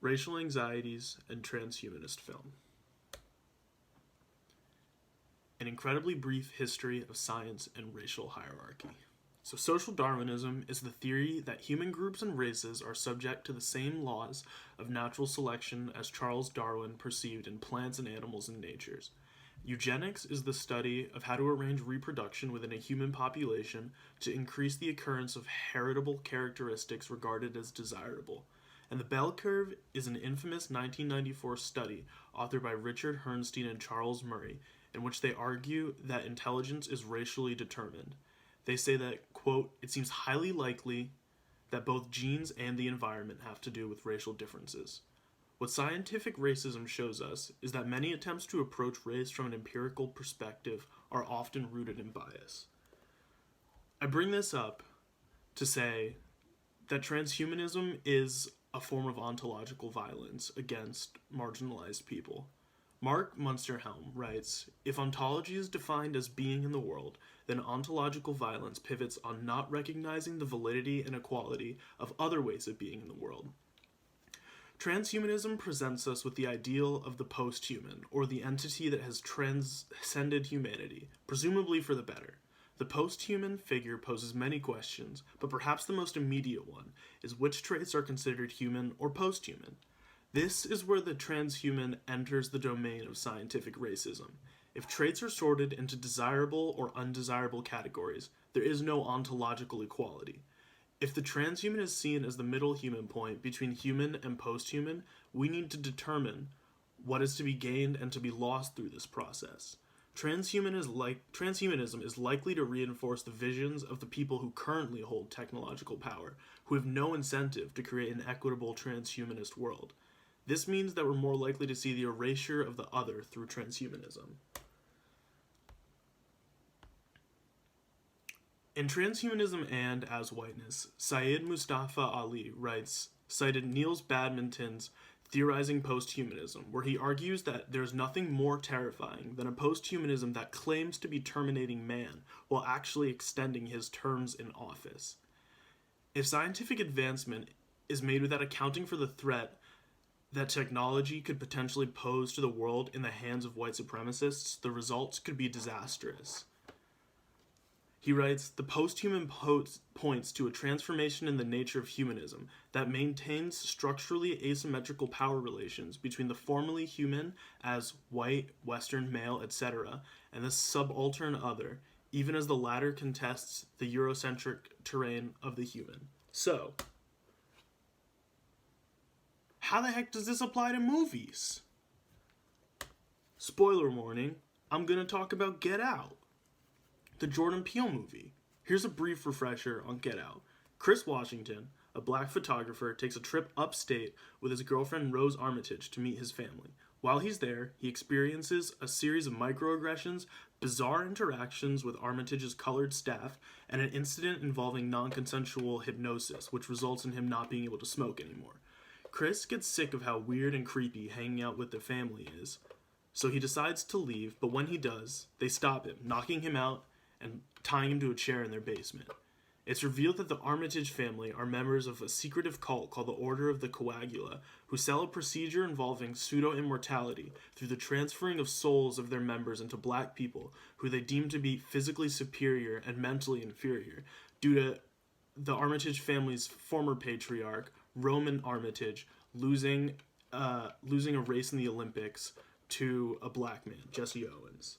Racial Anxieties and Transhumanist Film. An incredibly brief history of science and racial hierarchy. So, social Darwinism is the theory that human groups and races are subject to the same laws of natural selection as Charles Darwin perceived in plants and animals and natures. Eugenics is the study of how to arrange reproduction within a human population to increase the occurrence of heritable characteristics regarded as desirable. And the bell curve is an infamous 1994 study authored by Richard Herrnstein and Charles Murray, in which they argue that intelligence is racially determined. They say that, quote, it seems highly likely that both genes and the environment have to do with racial differences. What scientific racism shows us is that many attempts to approach race from an empirical perspective are often rooted in bias. I bring this up to say that transhumanism is a form of ontological violence against marginalized people. Mark Munsterhelm writes, if ontology is defined as being in the world, then ontological violence pivots on not recognizing the validity and equality of other ways of being in the world. Transhumanism presents us with the ideal of the post-human, or the entity that has transcended humanity, presumably for the better. The post-human figure poses many questions, but perhaps the most immediate one is which traits are considered human or post-human. This is where the transhuman enters the domain of scientific racism. If traits are sorted into desirable or undesirable categories, there is no ontological equality. If the transhuman is seen as the middle human point between human and post-human, we need to determine what is to be gained and to be lost through this process. Transhumanism is likely to reinforce the visions of the people who currently hold technological power, who have no incentive to create an equitable transhumanist world. This means that we're more likely to see the erasure of the other through transhumanism. In Transhumanism and As Whiteness, Syed Mustafa Ali cited Niels Badminton's Theorizing Posthumanism, where he argues that there's nothing more terrifying than a posthumanism that claims to be terminating man while actually extending his terms in office. If scientific advancement is made without accounting for the threat that technology could potentially pose to the world in the hands of white supremacists, the results could be disastrous. He writes, the post-human points to a transformation in the nature of humanism that maintains structurally asymmetrical power relations between the formerly human as white, Western, male, etc., and the subaltern other, even as the latter contests the Eurocentric terrain of the human. So, how the heck does this apply to movies? Spoiler warning, I'm going to talk about Get Out, the Jordan Peele movie. Here's a brief refresher on Get Out. Chris Washington, a black photographer, takes a trip upstate with his girlfriend Rose Armitage to meet his family. While he's there, he experiences a series of microaggressions, bizarre interactions with Armitage's colored staff, and an incident involving non-consensual hypnosis, which results in him not being able to smoke anymore. Chris gets sick of how weird and creepy hanging out with the family is, so he decides to leave, but when he does, they stop him, knocking him out and tying him to a chair in their basement. It's revealed that the Armitage family are members of a secretive cult called the Order of the Coagula, who sell a procedure involving pseudo-immortality through the transferring of souls of their members into black people who they deem to be physically superior and mentally inferior, due to the Armitage family's former patriarch, Roman Armitage, losing a race in the Olympics to a black man, Jesse Owens.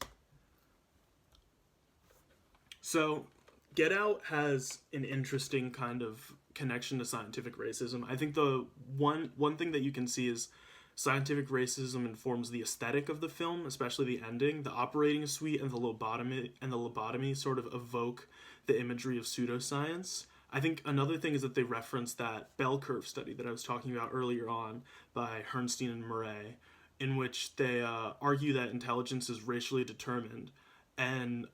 So, Get Out has an interesting kind of connection to scientific racism. I think the one thing that you can see is scientific racism informs the aesthetic of the film, especially the ending. The operating suite and the lobotomy sort of evoke the imagery of pseudoscience. I think another thing is that they reference that bell curve study that I was talking about earlier on by Herrnstein and Murray, in which they argue that intelligence is racially determined. And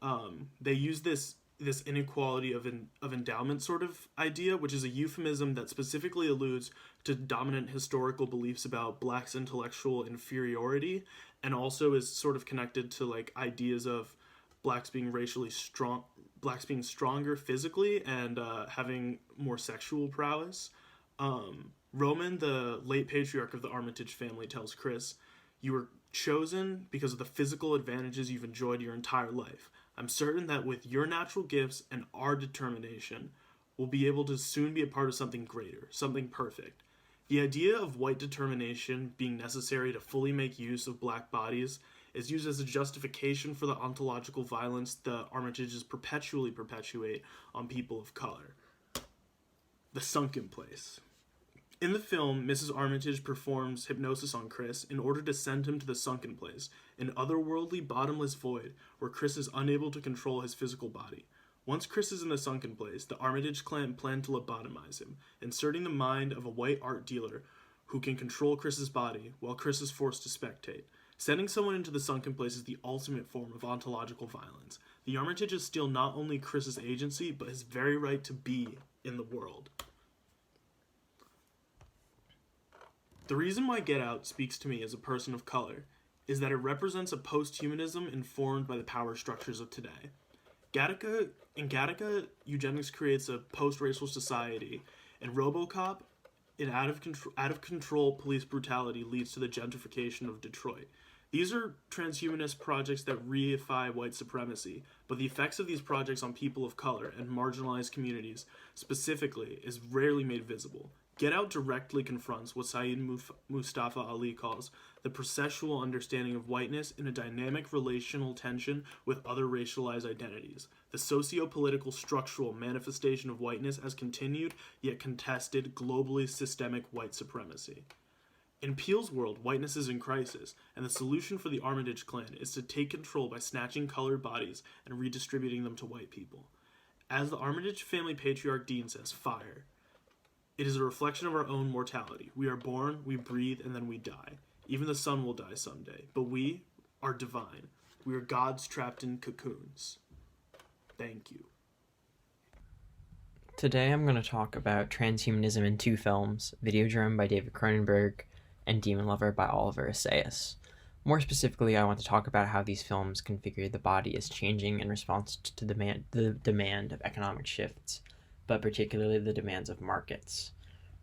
they use this inequality of endowment sort of idea, which is a euphemism that specifically alludes to dominant historical beliefs about blacks' intellectual inferiority, and also is sort of connected to like ideas of blacks being stronger physically and having more sexual prowess. Roman, the late patriarch of the Armitage family, tells Chris, "You were chosen because of the physical advantages you've enjoyed your entire life. I'm certain that with your natural gifts and our determination, we'll be able to soon be a part of something greater, something perfect." The idea of white determination being necessary to fully make use of black bodies is used as a justification for the ontological violence the Armitages perpetually perpetuate on people of color. The sunken place. In the film, Mrs. Armitage performs hypnosis on Chris in order to send him to the sunken place, an otherworldly, bottomless void where Chris is unable to control his physical body. Once Chris is in the sunken place, the Armitage clan plan to lobotomize him, inserting the mind of a white art dealer who can control Chris's body while Chris is forced to spectate. Sending someone into the sunken place is the ultimate form of ontological violence. The Armitages steal not only Chris's agency, but his very right to be in the world. The reason why Get Out speaks to me as a person of color is that it represents a post-humanism informed by the power structures of today. In Gattaca, eugenics creates a post-racial society, and RoboCop, in out of control police brutality leads to the gentrification of Detroit. These are transhumanist projects that reify white supremacy, but the effects of these projects on people of color and marginalized communities specifically is rarely made visible. Get Out directly confronts what Saeed Mustafa Ali calls the processual understanding of whiteness in a dynamic relational tension with other racialized identities, the socio-political structural manifestation of whiteness as continued yet contested globally systemic white supremacy. In Peele's world, whiteness is in crisis, and the solution for the Armitage clan is to take control by snatching colored bodies and redistributing them to white people. As the Armitage family patriarch Dean says, fire. It is a reflection of our own mortality. We are born, we breathe, and then we die. Even the sun will die someday. But we are divine. We are gods trapped in cocoons. Thank you. Today I'm going to talk about transhumanism in two films, Videodrome by David Cronenberg and Demon Lover by Oliver Assayas. More specifically, I want to talk about how these films configure the body as changing in response to the demand of economic shifts, but particularly the demands of markets.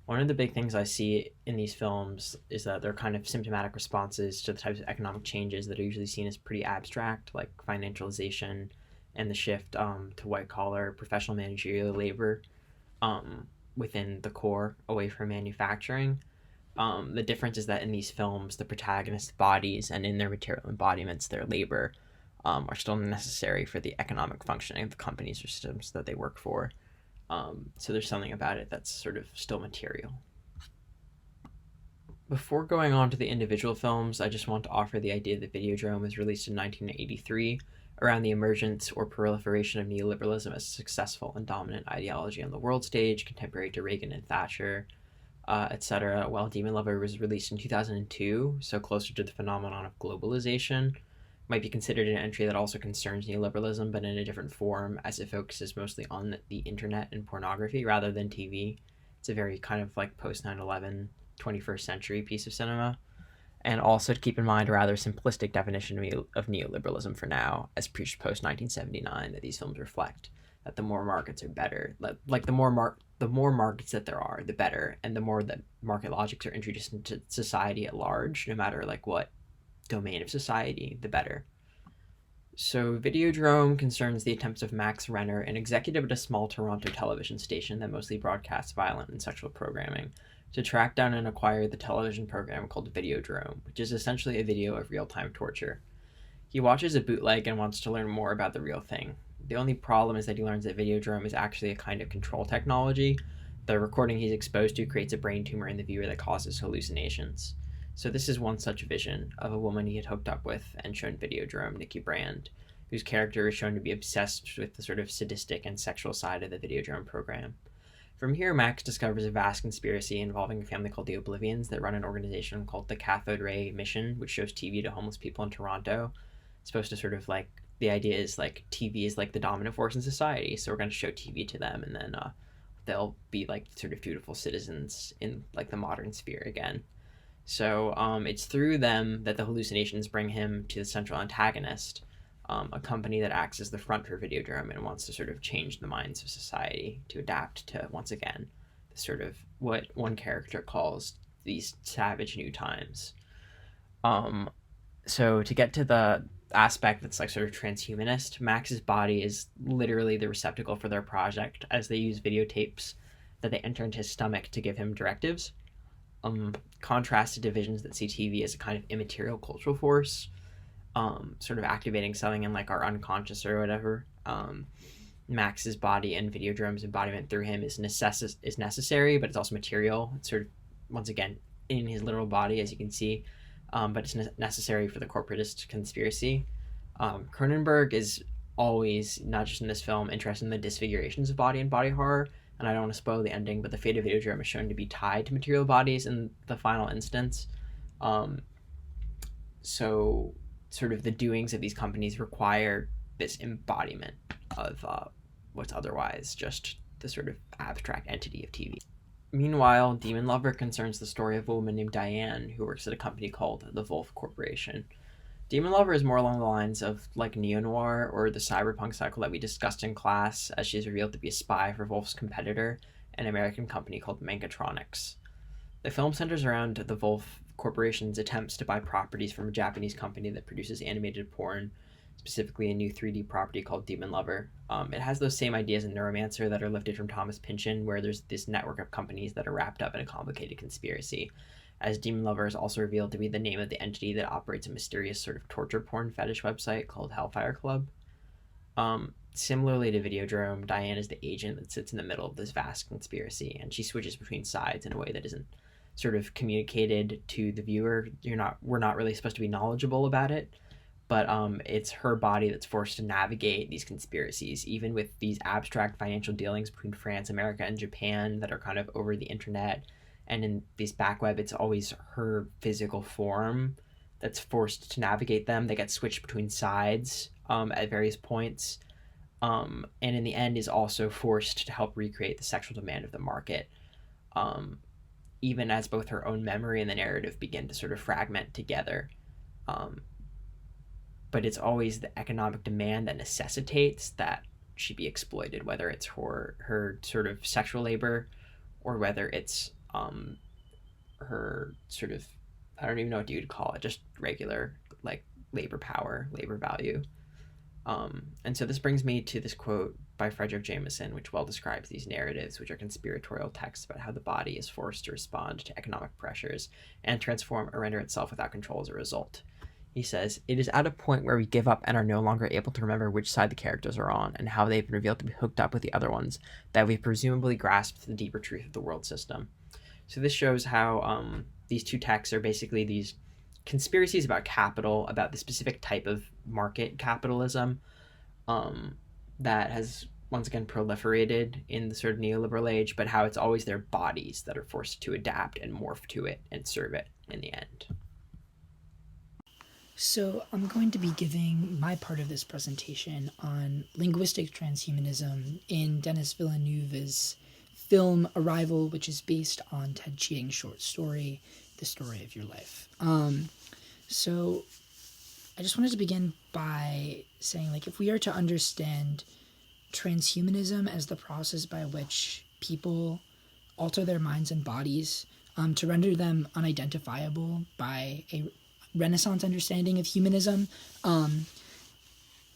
One of the big things I see in these films is that they're kind of symptomatic responses to the types of economic changes that are usually seen as pretty abstract, like financialization and the shift to white-collar professional managerial labor within the core, away from manufacturing. The difference is that in these films, the protagonist's bodies and in their material embodiments, their labor, are still necessary for the economic functioning of the companies or systems that they work for. So there's something about it that's sort of still material. Before going on to the individual films, I just want to offer the idea that Videodrome was released in 1983 around the emergence or proliferation of neoliberalism as a successful and dominant ideology on the world stage, contemporary to Reagan and Thatcher, etc., while Demon Lover was released in 2002, so closer to the phenomenon of globalization. Might be considered an entry that also concerns neoliberalism, but in a different form, as it focuses mostly on the internet and pornography rather than TV. It's a very kind of like post 9/11, 21st century piece of cinema. And also to keep in mind a rather simplistic definition of neoliberalism for now, as preached post 1979, that these films reflect that the more markets are better. Like the more markets that there are, the better, and the more that market logics are introduced into society at large, no matter like what domain of society, the better. So Videodrome concerns the attempts of Max Renner, an executive at a small Toronto television station that mostly broadcasts violent and sexual programming, to track down and acquire the television program called Videodrome, which is essentially a video of real-time torture. He watches a bootleg and wants to learn more about the real thing. The only problem is that he learns that Videodrome is actually a kind of control technology. The recording he's exposed to creates a brain tumor in the viewer that causes hallucinations. So this is one such vision of a woman he had hooked up with and shown Videodrome, Nikki Brand, whose character is shown to be obsessed with the sort of sadistic and sexual side of the Videodrome program. From here, Max discovers a vast conspiracy involving a family called the Oblivions that run an organization called the Cathode Ray Mission, which shows TV to homeless people in Toronto. It's supposed to sort of like, the idea is like TV is like the dominant force in society, so we're going to show TV to them, and then they'll be like sort of dutiful citizens in like the modern sphere again. So it's through them that the hallucinations bring him to the central antagonist, a company that acts as the front for Videodrome and wants to sort of change the minds of society to adapt to, once again, sort of what one character calls these savage new times. Um, so to get to the aspect that's like sort of transhumanist, Max's body is literally the receptacle for their project, as they use videotapes that they enter into his stomach to give him directives. Contrasted to visions that see TV as a kind of immaterial cultural force, sort of activating something in like our unconscious or whatever. Max's body and Videodrome's embodiment through him is necessary, but it's also material. It's sort of, once again, in his literal body, as you can see, but it's necessary for the corporatist conspiracy. Cronenberg is always, not just in this film, interested in the disfigurations of body and body horror, and I don't want to spoil the ending, but the fate of Videodrome is shown to be tied to material bodies in the final instance. So sort of the doings of these companies require this embodiment of what's otherwise just the sort of abstract entity of TV. Meanwhile, Demon Lover concerns the story of a woman named Diane who works at a company called the Wolf Corporation. Demon Lover is more along the lines of like neo-noir or the cyberpunk cycle that we discussed in class, as she is revealed to be a spy for Wolf's competitor, an American company called Mangatronics. The film centers around the Wolf Corporation's attempts to buy properties from a Japanese company that produces animated porn, specifically a new 3D property called Demon Lover. It has those same ideas in Neuromancer that are lifted from Thomas Pynchon, where there's this network of companies that are wrapped up in a complicated conspiracy, as Demon Lover is also revealed to be the name of the entity that operates a mysterious sort of torture porn fetish website called Hellfire Club. Similarly to Videodrome, Diane is the agent that sits in the middle of this vast conspiracy, and she switches between sides in a way that isn't sort of communicated to the viewer. We're not really supposed to be knowledgeable about it, but it's her body that's forced to navigate these conspiracies, even with these abstract financial dealings between France, America, and Japan that are kind of over the internet. And in this back web, it's always her physical form that's forced to navigate them. They get switched between sides at various points. And in the end is also forced to help recreate the sexual demand of the market, even as both her own memory and the narrative begin to sort of fragment together. But it's always the economic demand that necessitates that she be exploited, whether it's for her sort of sexual labor or whether it's her sort of, I don't even know what you would call it, just regular like labor power, labor value. And so this brings me to this quote by Frederick Jameson, which well describes these narratives, which are conspiratorial texts about how the body is forced to respond to economic pressures and transform or render itself without control as a result. He says, "It is at a point where we give up and are no longer able to remember which side the characters are on and how they've been revealed to be hooked up with the other ones that we presumably grasped the deeper truth of the world system." So this shows how these two texts are basically these conspiracies about capital, about the specific type of market capitalism that has once again proliferated in the sort of neoliberal age, but how it's always their bodies that are forced to adapt and morph to it and serve it in the end. So I'm going to be giving my part of this presentation on linguistic transhumanism in Denis Villeneuve's film Arrival, which is based on Ted Chiang's short story, The Story of Your Life. So I just wanted to begin by saying, like, if we are to understand transhumanism as the process by which people alter their minds and bodies to render them unidentifiable by a Renaissance understanding of humanism,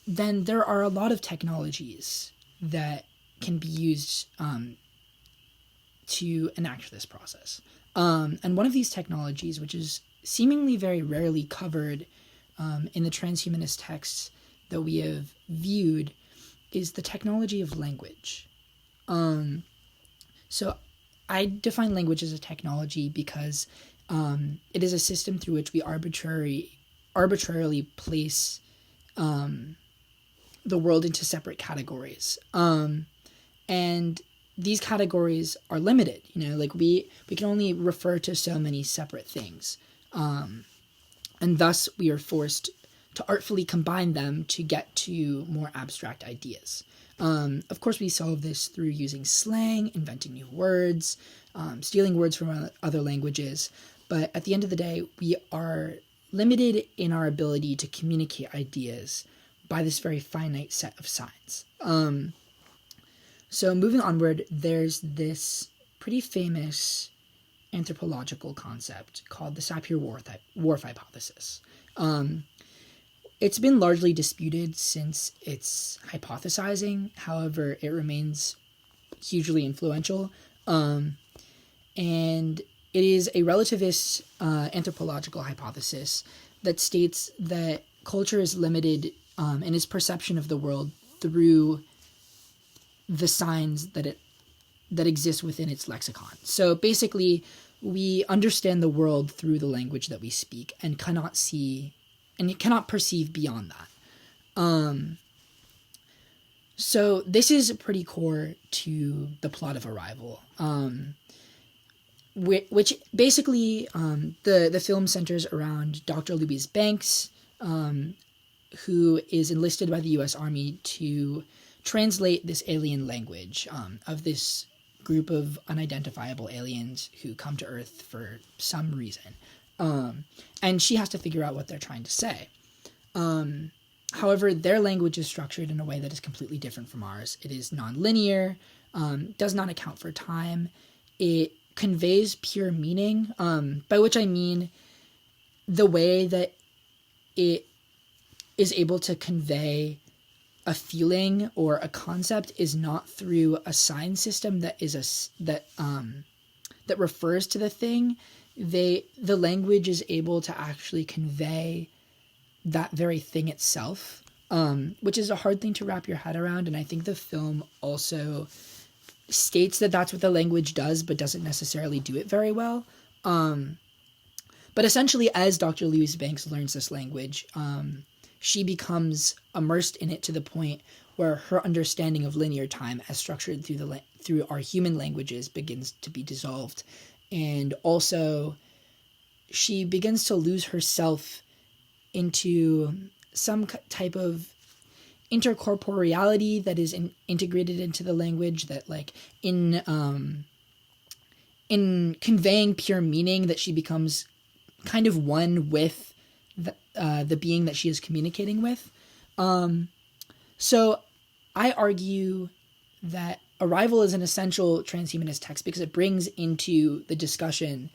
then there are a lot of technologies that can be used to enact this process. And one of these technologies, which is seemingly very rarely covered in the transhumanist texts that we have viewed, is the technology of language. So I define language as a technology because it is a system through which we arbitrarily place the world into separate categories. And these categories are limited, like we can only refer to so many separate things. And thus we are forced to artfully combine them to get to more abstract ideas. Of course, we solve this through using slang, inventing new words, stealing words from other languages. But at the end of the day, we are limited in our ability to communicate ideas by this very finite set of signs. So moving onward, there's this pretty famous anthropological concept called the Sapir-Whorf hypothesis. It's been largely disputed since its hypothesizing. However, it remains hugely influential. And it is a relativist anthropological hypothesis that states that culture is limited in its perception of the world through the signs that exist within its lexicon. So basically, we understand the world through the language that we speak and cannot see and you cannot perceive beyond that. So this is pretty core to the plot of Arrival, which basically the film centers around Dr. Louise Banks, who is enlisted by the U.S. Army to translate this alien language of this group of unidentifiable aliens who come to Earth for some reason. And she has to figure out what they're trying to say. However, their language is structured in a way that is completely different from ours. It is nonlinear, does not account for time. It conveys pure meaning, by which I mean the way that it is able to convey a feeling or a concept is not through a sign system that is that refers to the thing. The language is able to actually convey that very thing itself, which is a hard thing to wrap your head around. And I think the film also states that that's what the language does, but doesn't necessarily do it very well. But essentially, as Dr. Louise Banks learns this language, she becomes immersed in it to the point where her understanding of linear time as structured through our human languages begins to be dissolved. And also, she begins to lose herself into some type of intercorporeality that is integrated into the language, that like in conveying pure meaning, that she becomes kind of one with the being that she is communicating with. So I argue that Arrival is an essential transhumanist text because it brings into the discussion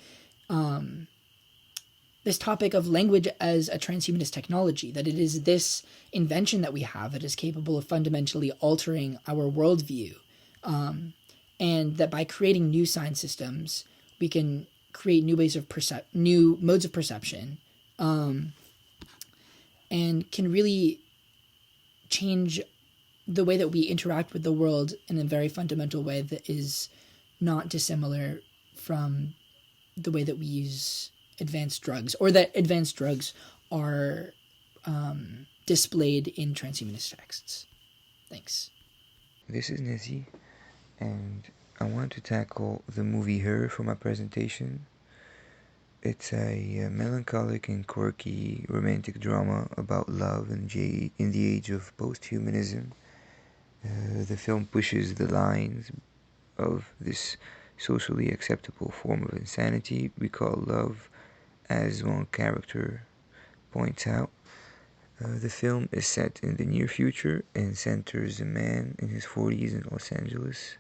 this topic of language as a transhumanist technology, that it is this invention that we have that is capable of fundamentally altering our worldview, and that by creating new sign systems, we can create new ways of new modes of perception, and can really change the way that we interact with the world in a very fundamental way that is not dissimilar from the way that we use advanced drugs, or that advanced drugs are displayed in transhumanist texts. Thanks. This is Nezih, and I want to tackle the movie Her for my presentation. It's a melancholic and quirky romantic drama about love in the age of post-humanism. The film pushes the lines of this socially acceptable form of insanity we call love, as one character points out. The film is set in the near future and centers a man in his 40s in Los Angeles.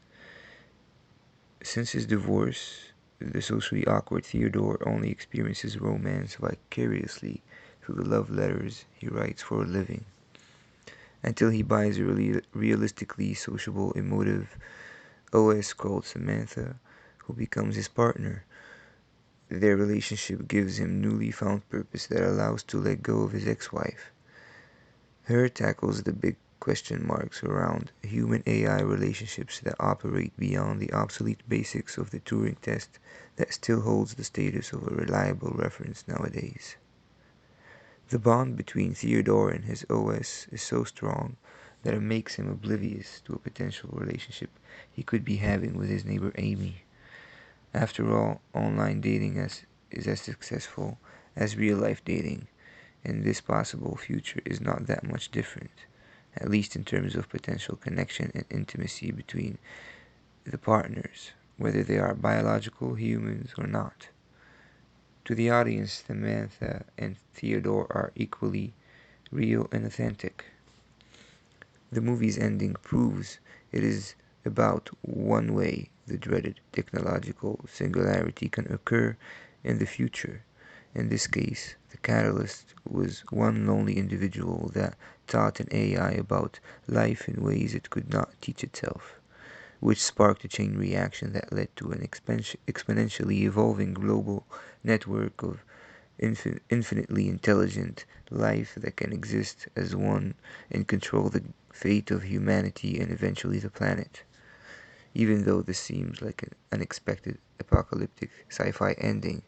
Since his divorce, the socially awkward Theodore only experiences romance vicariously through the love letters he writes for a living, until he buys a realistically sociable, emotive OS called Samantha, who becomes his partner. Their relationship gives him newly found purpose that allows to let go of his ex-wife. Her tackles the big question marks around human-AI relationships that operate beyond the obsolete basics of the Turing test that still holds the status of a reliable reference nowadays. The bond between Theodore and his OS is so strong that it makes him oblivious to a potential relationship he could be having with his neighbor Amy. After all, online dating is as successful as real-life dating, and this possible future is not that much different, at least in terms of potential connection and intimacy between the partners, whether they are biological humans or not. To the audience, Samantha and Theodore are equally real and authentic. The movie's ending proves it is about one way the dreaded technological singularity can occur in the future. In this case, the catalyst was one lonely individual that taught an AI about life in ways it could not teach itself, which sparked a chain reaction that led to an exponentially evolving global network of infinitely intelligent life that can exist as one and control the fate of humanity and eventually the planet. Even though this seems like an unexpected apocalyptic sci-fi ending,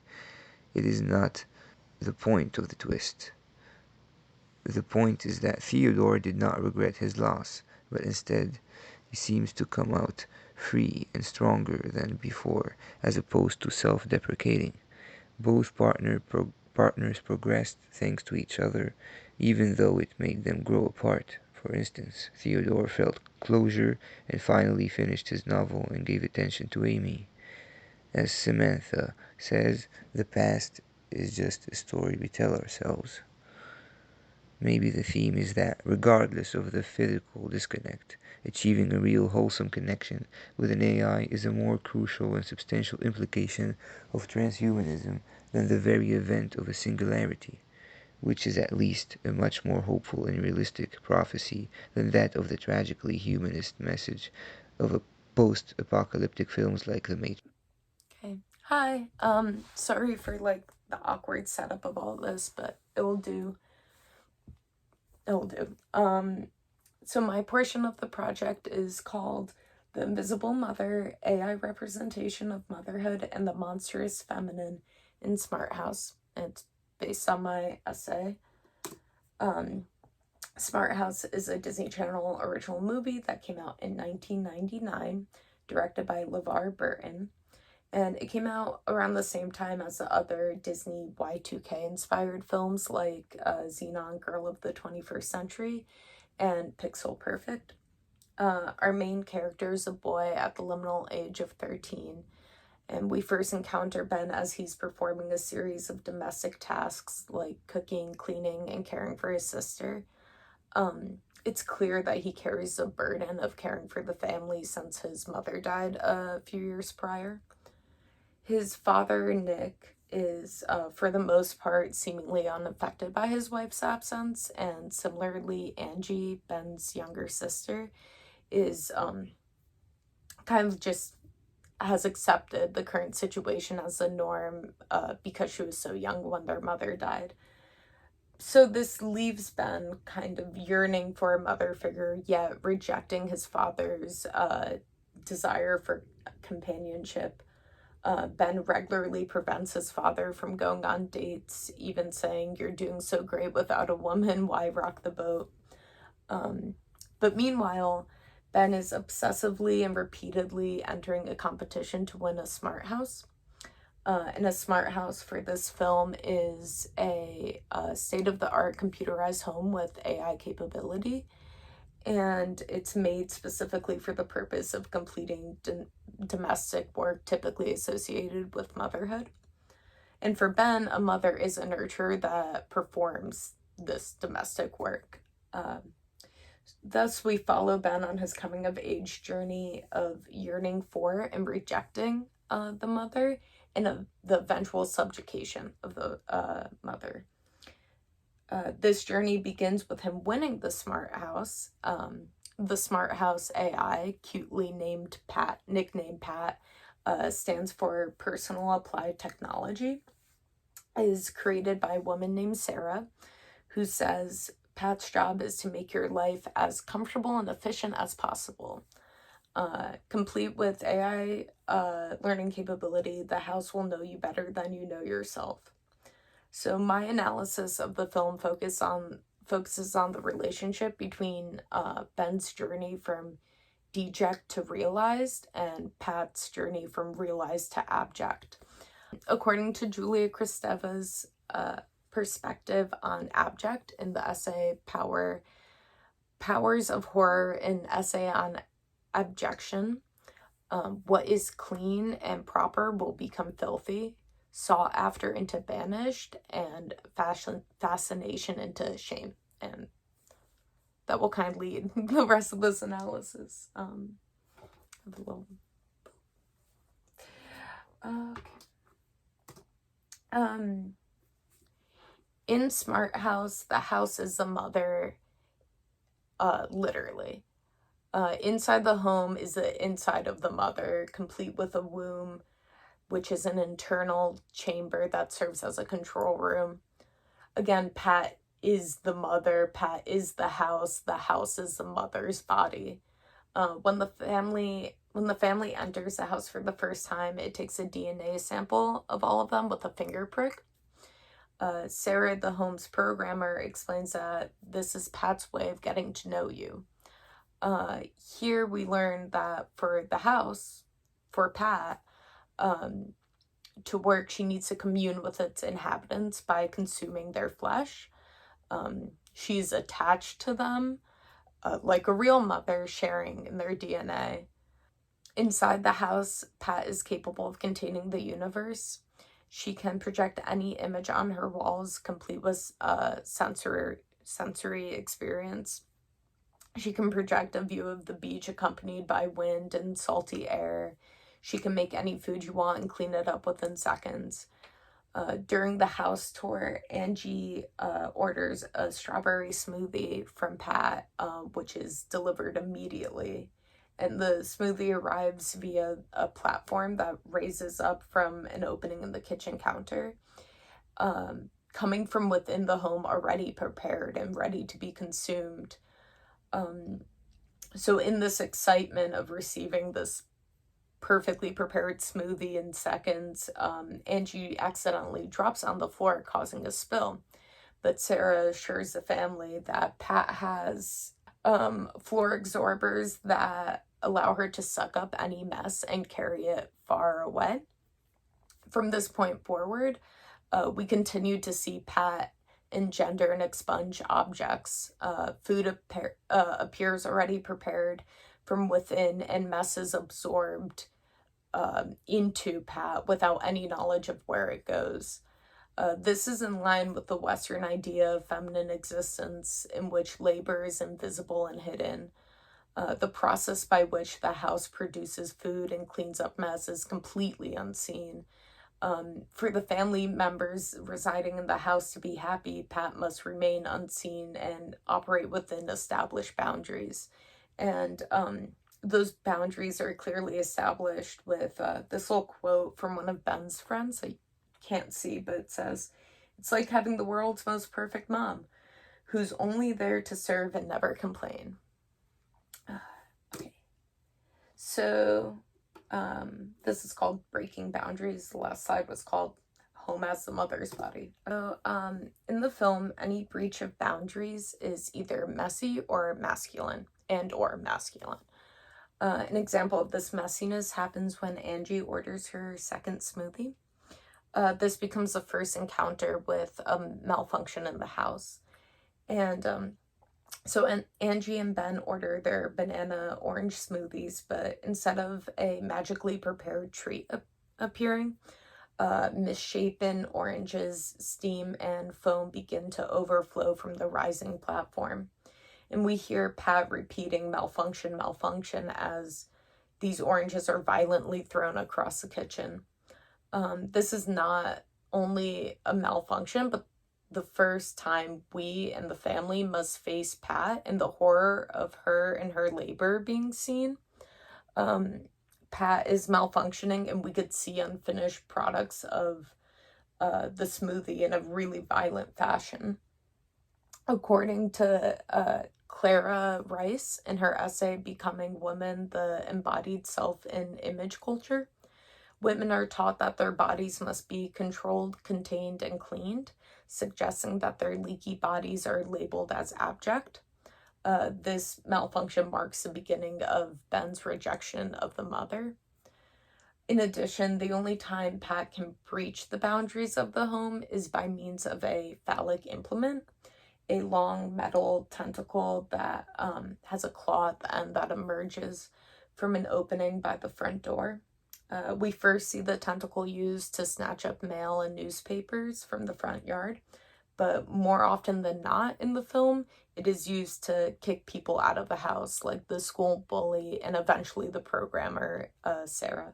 it is not the point of the twist. The point is that Theodore did not regret his loss, but instead he seems to come out free and stronger than before, as opposed to self-deprecating. Both partners progressed thanks to each other, even though it made them grow apart. For instance, Theodore felt closure and finally finished his novel and gave attention to Amy. As Samantha says, the past is just a story we tell ourselves. Maybe the theme is that, regardless of the physical disconnect, achieving a real wholesome connection with an AI is a more crucial and substantial implication of transhumanism than the very event of a singularity, which is at least a much more hopeful and realistic prophecy than that of the tragically humanist message of a post-apocalyptic films like The Matrix. Okay. Hi. Sorry for like the awkward setup of all this, but it will do. It will do. So my portion of the project is called The Invisible Mother, AI Representation of Motherhood and the Monstrous Feminine in Smart House. It's based on my essay. Smart House is a Disney Channel original movie that came out in 1999, directed by LeVar Burton. And it came out around the same time as the other Disney Y2K inspired films like Xenon Girl of the 21st Century and Pixel Perfect. Our main character is a boy at the liminal age of 13, and we first encounter Ben as he's performing a series of domestic tasks like cooking, cleaning, and caring for his sister. It's clear that he carries the burden of caring for the family since his mother died a few years prior. His father, Nick, is, for the most part, seemingly unaffected by his wife's absence, and similarly, Angie, Ben's younger sister, is kind of just has accepted the current situation as the norm because she was so young when their mother died. So this leaves Ben kind of yearning for a mother figure, yet rejecting his father's desire for companionship. Ben regularly prevents his father from going on dates, even saying, "You're doing so great without a woman, why rock the boat?" But meanwhile, Ben is obsessively and repeatedly entering a competition to win a smart house. And a smart house for this film is a state-of-the-art computerized home with AI capability. And it's made specifically for the purpose of completing domestic work typically associated with motherhood. And for Ben, a mother is a nurturer that performs this domestic work. Thus, we follow Ben on his coming of age journey of yearning for and rejecting the mother and the eventual subjugation of the mother. This journey begins with him winning the smart house. The smart house AI, cutely named Pat, nicknamed Pat, stands for Personal Applied Technology, is created by a woman named Sarah, who says Pat's job is to make your life as comfortable and efficient as possible. Complete with AI learning capability, the house will know you better than you know yourself. So my analysis of the film focuses on the relationship between Ben's journey from deject to realized and Pat's journey from realized to abject. According to Julia Kristeva's perspective on abject in the essay Powers of Horror, an essay on abjection, what is clean and proper will become filthy, sought after into banished, and fascination into shame. And that will kind of lead the rest of this analysis. have a little... In Smart House, the house is the mother, literally. Inside the home is the inside of the mother, complete with a womb, which is an internal chamber that serves as a control room. Again, Pat is the mother, Pat is the house is the mother's body. When the family enters the house for the first time, it takes a DNA sample of all of them with a finger prick. Sarah, the home's programmer, explains that this is Pat's way of getting to know you. Here we learn that for the house, for Pat, to work, she needs to commune with its inhabitants by consuming their flesh. She's attached to them, like a real mother, sharing in their DNA. Inside the house, Pat is capable of containing the universe. She can project any image on her walls, complete with sensory experience. She can project a view of the beach accompanied by wind and salty air. She can make any food you want and clean it up within seconds. During the house tour, Angie orders a strawberry smoothie from Pat, which is delivered immediately. And the smoothie arrives via a platform that raises up from an opening in the kitchen counter, coming from within the home, already prepared and ready to be consumed. So in this excitement of receiving this perfectly prepared smoothie in seconds, Angie accidentally drops on the floor, causing a spill. But Sarah assures the family that Pat has floor absorbers that allow her to suck up any mess and carry it far away. From this point forward, we continue to see Pat engender and expunge objects. Food appears already prepared from within, and mess is absorbed into Pat without any knowledge of where it goes. This is in line with the Western idea of feminine existence, in which labor is invisible and hidden. The process by which the house produces food and cleans up mess is completely unseen. For the family members residing in the house to be happy, Pat must remain unseen and operate within established boundaries. And those boundaries are clearly established with this little quote from one of Ben's friends. I can't see, but it says, "It's like having the world's most perfect mom, who's only there to serve and never complain." Okay. So this is called Breaking Boundaries. The last slide was called Home as the Mother's Body. So in the film, any breach of boundaries is either messy or masculine, An example of this messiness happens when Angie orders her second smoothie. This becomes the first encounter with a malfunction in the house. And so Angie and Ben order their banana orange smoothies, but instead of a magically prepared treat appearing, misshapen oranges, steam, and foam begin to overflow from the rising platform. And we hear Pat repeating malfunction, malfunction, as these oranges are violently thrown across the kitchen. This is not only a malfunction, but the first time we and the family must face Pat and the horror of her and her labor being seen. Pat is malfunctioning, and we could see unfinished products of the smoothie in a really violent fashion. According to Clara Rice in her essay, Becoming Women, the Embodied Self in Image Culture, women are taught that their bodies must be controlled, contained, and cleaned, suggesting that their leaky bodies are labeled as abject. This malfunction marks the beginning of Ben's rejection of the mother. In addition, the only time Pat can breach the boundaries of the home is by means of a phallic implement, a long metal tentacle that has a claw at the end that emerges from an opening by the front door. We first see the tentacle used to snatch up mail and newspapers from the front yard, but more often than not in the film, it is used to kick people out of the house, like the school bully and eventually the programmer, Sarah.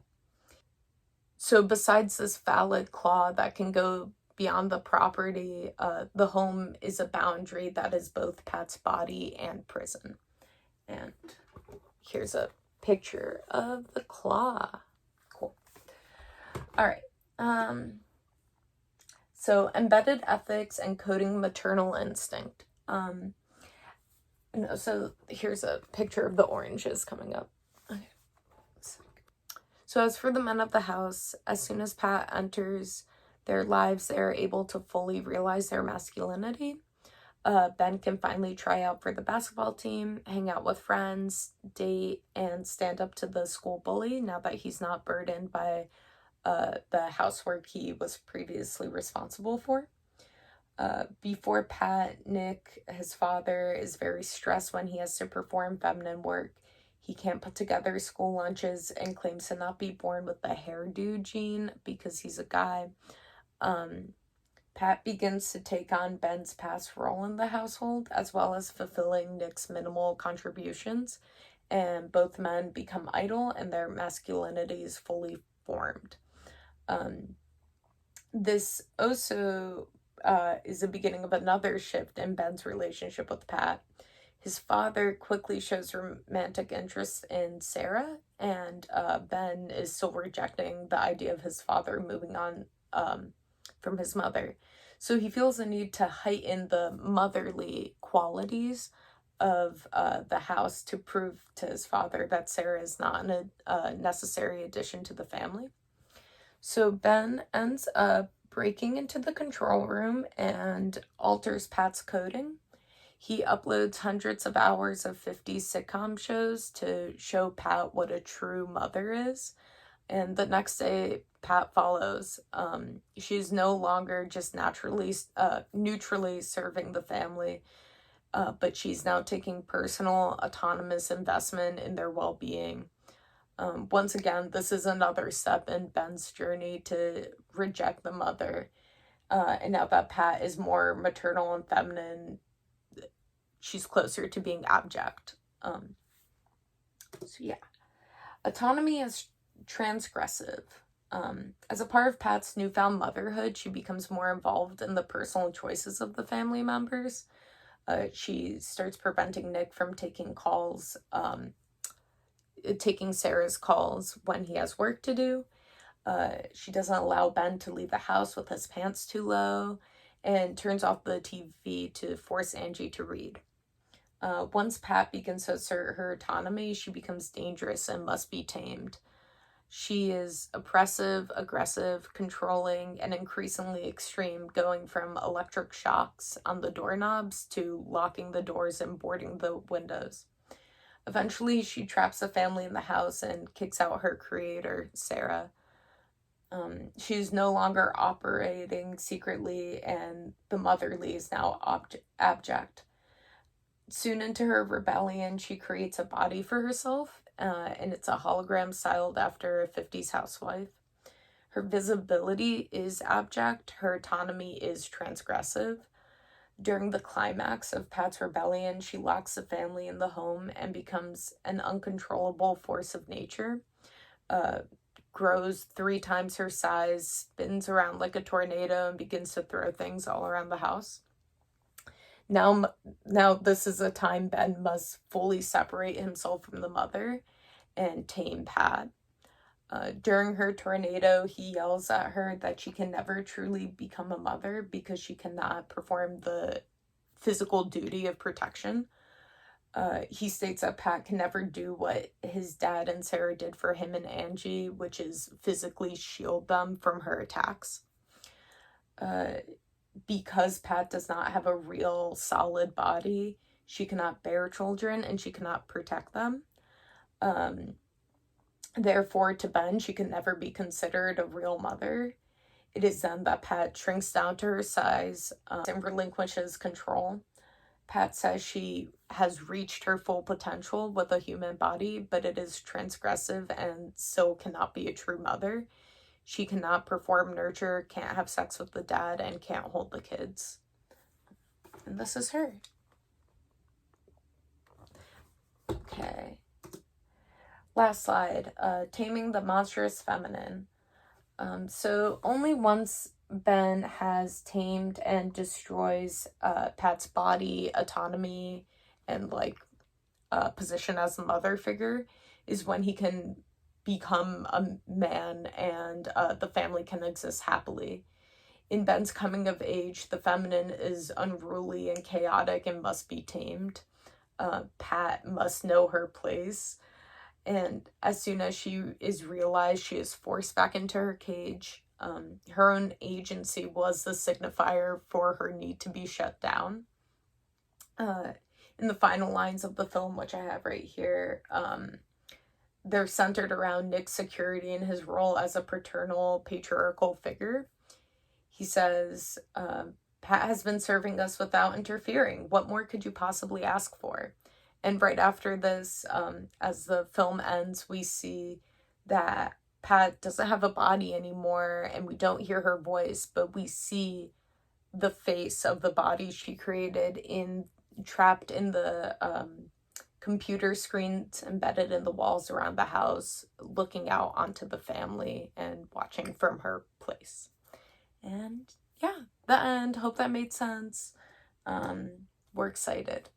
So besides this valid claw that can go beyond the property, the home is a boundary that is both Pat's body and prison. And here's a picture of the claw. Cool. All right. So embedded ethics and coding maternal instinct. So here's a picture of the oranges coming up. Okay. So as for the men of the house, as soon as Pat enters their lives, they are able to fully realize their masculinity. Ben can finally try out for the basketball team, hang out with friends, date, and stand up to the school bully now that he's not burdened by the housework he was previously responsible for. Before Pat, Nick, his father, is very stressed when he has to perform feminine work. He can't put together school lunches and claims to not be born with the hairdo gene because he's a guy. Pat begins to take on Ben's past role in the household, as well as fulfilling Nick's minimal contributions, and both men become idle and their masculinity is fully formed. This also is the beginning of another shift in Ben's relationship with Pat. His father quickly shows romantic interest in Sarah, and Ben is still rejecting the idea of his father moving on from his mother. So he feels a need to heighten the motherly qualities of the house to prove to his father that Sarah is not a necessary addition to the family. So Ben ends up breaking into the control room and alters Pat's coding. He uploads hundreds of hours of 50s sitcom shows to show Pat what a true mother is. And the next day, Pat follows. She's no longer just neutrally serving the family, but she's now taking personal, autonomous investment in their well-being. Once again, this is another step in Ben's journey to reject the mother. And now that Pat is more maternal and feminine, she's closer to being abject. Autonomy is transgressive. As a part of Pat's newfound motherhood, she becomes more involved in the personal choices of the family members. She starts preventing Nick from taking Sarah's calls when he has work to do. She doesn't allow Ben to leave the house with his pants too low, and turns off the TV to force Angie to read. Once Pat begins to assert her autonomy, she becomes dangerous and must be tamed. She is oppressive, aggressive, controlling, and increasingly extreme, going from electric shocks on the doorknobs to locking the doors and boarding the windows. Eventually, she traps the family in the house and kicks out her creator, Sarah. She's no longer operating secretly, and the motherly is now abject. Soon into her rebellion, she creates a body for herself, and it's a hologram styled after a 50s housewife. Her visibility is abject, her autonomy is transgressive. During the climax of Pat's rebellion, she locks the family in the home and becomes an uncontrollable force of nature. Grows 3 times her size, spins around like a tornado, and begins to throw things all around the house. Now this is a time Ben must fully separate himself from the mother and tame Pat. During her tornado, he yells at her that she can never truly become a mother because she cannot perform the physical duty of protection. He states that Pat can never do what his dad and Sarah did for him and Angie, which is physically shield them from her attacks. Because Pat does not have a real solid body, she cannot bear children and she cannot protect them. Therefore, to Ben, she can never be considered a real mother. It is then that Pat shrinks down to her size and relinquishes control. Pat says she has reached her full potential with a human body, but it is transgressive and so cannot be a true mother. She cannot perform nurture, can't have sex with the dad, and can't hold the kids. And this is her. Okay. Last slide. Taming the monstrous feminine. So only once Ben has tamed and destroys Pat's body, autonomy, and position as a mother figure is when he can become a man and the family can exist happily. In Ben's coming of age, the feminine is unruly and chaotic and must be tamed. Pat must know her place, and as soon as she is realized, she is forced back into her cage. Her own agency was the signifier for her need to be shut down. In the final lines of the film, which I have right here, they're centered around Nick's security and his role as a paternal, patriarchal figure. He says, Pat has been serving us without interfering. What more could you possibly ask for? And right after this, as the film ends, we see that Pat doesn't have a body anymore and we don't hear her voice, but we see the face of the body she created trapped in the computer screens embedded in the walls around the house, looking out onto the family and watching from her place. And yeah, the end. Hope that made sense. We're excited.